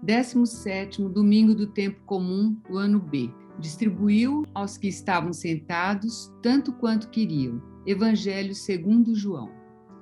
17º domingo do tempo comum do ano B. Distribuiu aos que estavam sentados tanto quanto queriam. Evangelho segundo João.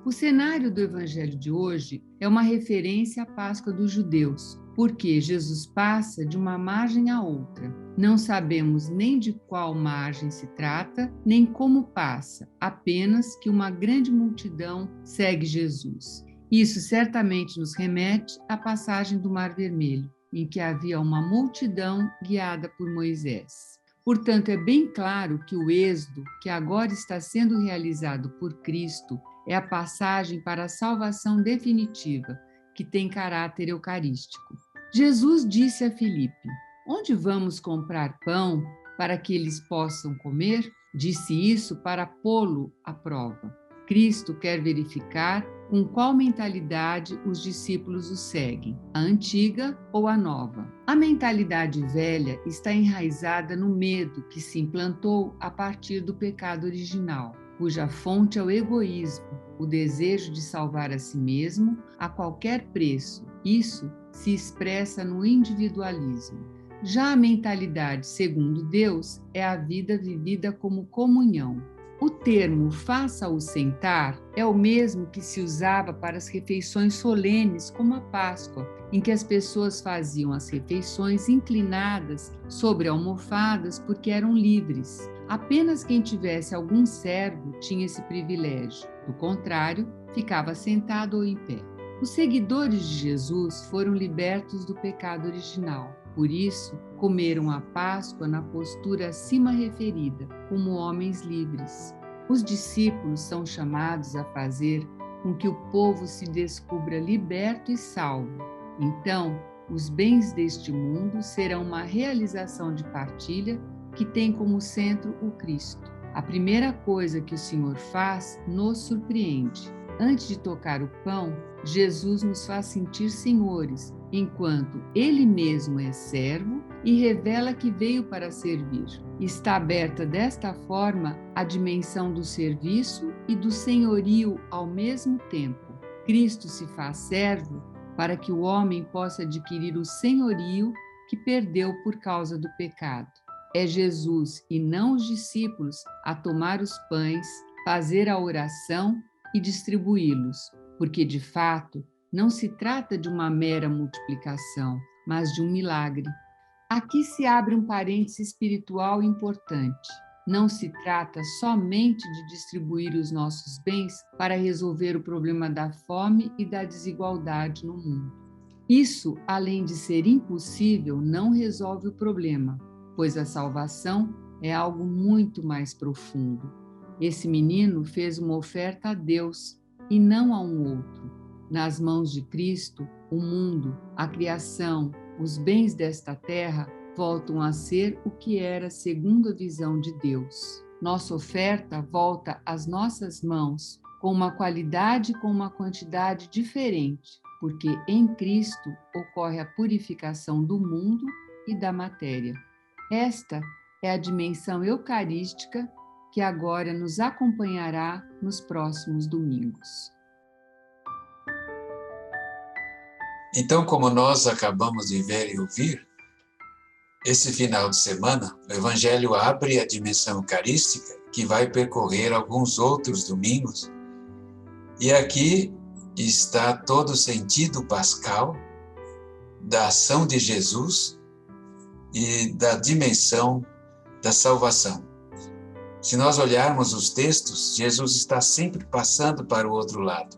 O cenário do evangelho de hoje é uma referência à Páscoa dos judeus, porque Jesus passa de uma margem à outra. Não sabemos nem de qual margem se trata, nem como passa, apenas que uma grande multidão segue Jesus. Isso certamente nos remete à passagem do Mar Vermelho, em que havia uma multidão guiada por Moisés. Portanto, é bem claro que o êxodo, que agora está sendo realizado por Cristo, é a passagem para a salvação definitiva, que tem caráter eucarístico. Jesus disse a Filipe: "Onde vamos comprar pão para que eles possam comer?" Disse isso para pô-lo à prova. Cristo quer verificar com qual mentalidade os discípulos o seguem, a antiga ou a nova. A mentalidade velha está enraizada no medo que se implantou a partir do pecado original, cuja fonte é o egoísmo, o desejo de salvar a si mesmo a qualquer preço. Isso se expressa no individualismo. Já a mentalidade segundo Deus é a vida vivida como comunhão. O termo "faça-o sentar" é o mesmo que se usava para as refeições solenes, como a Páscoa, em que as pessoas faziam as refeições inclinadas sobre almofadas porque eram livres. Apenas quem tivesse algum servo tinha esse privilégio. Do contrário, ficava sentado ou em pé. Os seguidores de Jesus foram libertos do pecado original. Por isso, comeram a Páscoa na postura acima referida, como homens livres. Os discípulos são chamados a fazer com que o povo se descubra liberto e salvo. Então, os bens deste mundo serão uma realização de partilha que tem como centro o Cristo. A primeira coisa que o Senhor faz nos surpreende. Antes de tocar o pão, Jesus nos faz sentir senhores, enquanto Ele mesmo é servo e revela que veio para servir. Está aberta desta forma a dimensão do serviço e do senhorio ao mesmo tempo. Cristo se faz servo para que o homem possa adquirir o senhorio que perdeu por causa do pecado. É Jesus e não os discípulos a tomar os pães, fazer a oração e distribuí-los, porque de fato não se trata de uma mera multiplicação, mas de um milagre. Aqui se abre um parêntese espiritual importante. Não se trata somente de distribuir os nossos bens para resolver o problema da fome e da desigualdade no mundo. Isso, além de ser impossível, não resolve o problema, pois a salvação é algo muito mais profundo. Esse menino fez uma oferta a Deus e não a um outro. Nas mãos de Cristo, o mundo, a criação, os bens desta terra voltam a ser o que era segundo a visão de Deus. Nossa oferta volta às nossas mãos com uma qualidade e com uma quantidade diferente, porque em Cristo ocorre a purificação do mundo e da matéria. Esta é a dimensão eucarística que agora nos acompanhará nos próximos domingos. Então, como nós acabamos de ver e ouvir, esse final de semana, o Evangelho abre a dimensão eucarística, que vai percorrer alguns outros domingos, e aqui está todo o sentido pascal da ação de Jesus e da dimensão da salvação. Se nós olharmos os textos, Jesus está sempre passando para o outro lado.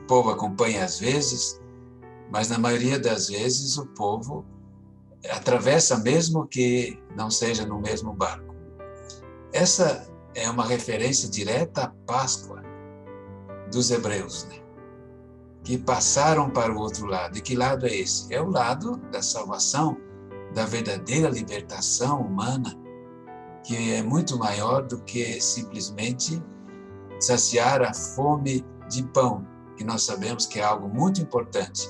O povo acompanha às vezes, mas na maioria das vezes o povo atravessa mesmo que não seja no mesmo barco. Essa é uma referência direta à Páscoa dos hebreus, né? Que passaram para o outro lado. E que lado é esse? É o lado da salvação, da verdadeira libertação humana, que é muito maior do que simplesmente saciar a fome de pão, que nós sabemos que é algo muito importante.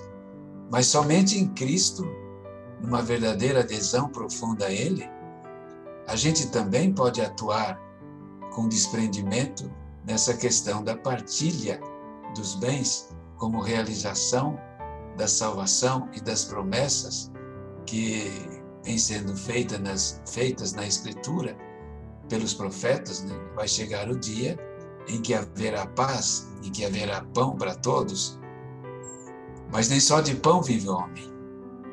Mas somente em Cristo, numa verdadeira adesão profunda a Ele, a gente também pode atuar com desprendimento nessa questão da partilha dos bens como realização da salvação e das promessas que vêm sendo feitas na Escritura pelos profetas, né? Vai chegar o dia em que haverá paz, em que haverá pão para todos. Mas nem só de pão vive o homem.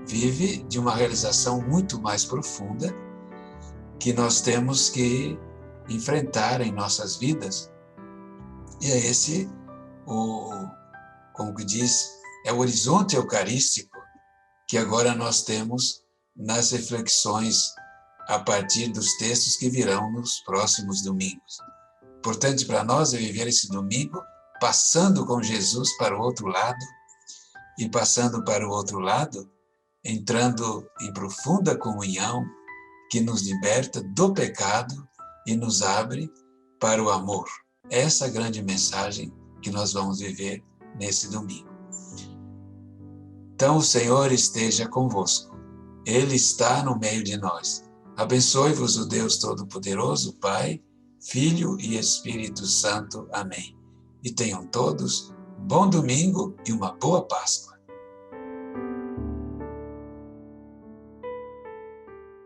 Vive de uma realização muito mais profunda que nós temos que enfrentar em nossas vidas. E é esse, como que diz, é o horizonte eucarístico que agora nós temos nas reflexões a partir dos textos que virão nos próximos domingos. Importante para nós é viver esse domingo passando com Jesus para o outro lado, e passando para o outro lado, entrando em profunda comunhão que nos liberta do pecado e nos abre para o amor. Essa é a grande mensagem que nós vamos viver nesse domingo. Então o Senhor esteja convosco. Ele está no meio de nós. Abençoe-vos o Deus Todo-Poderoso, Pai, Filho e Espírito Santo. Amém. E tenham todos bom domingo e uma boa Páscoa.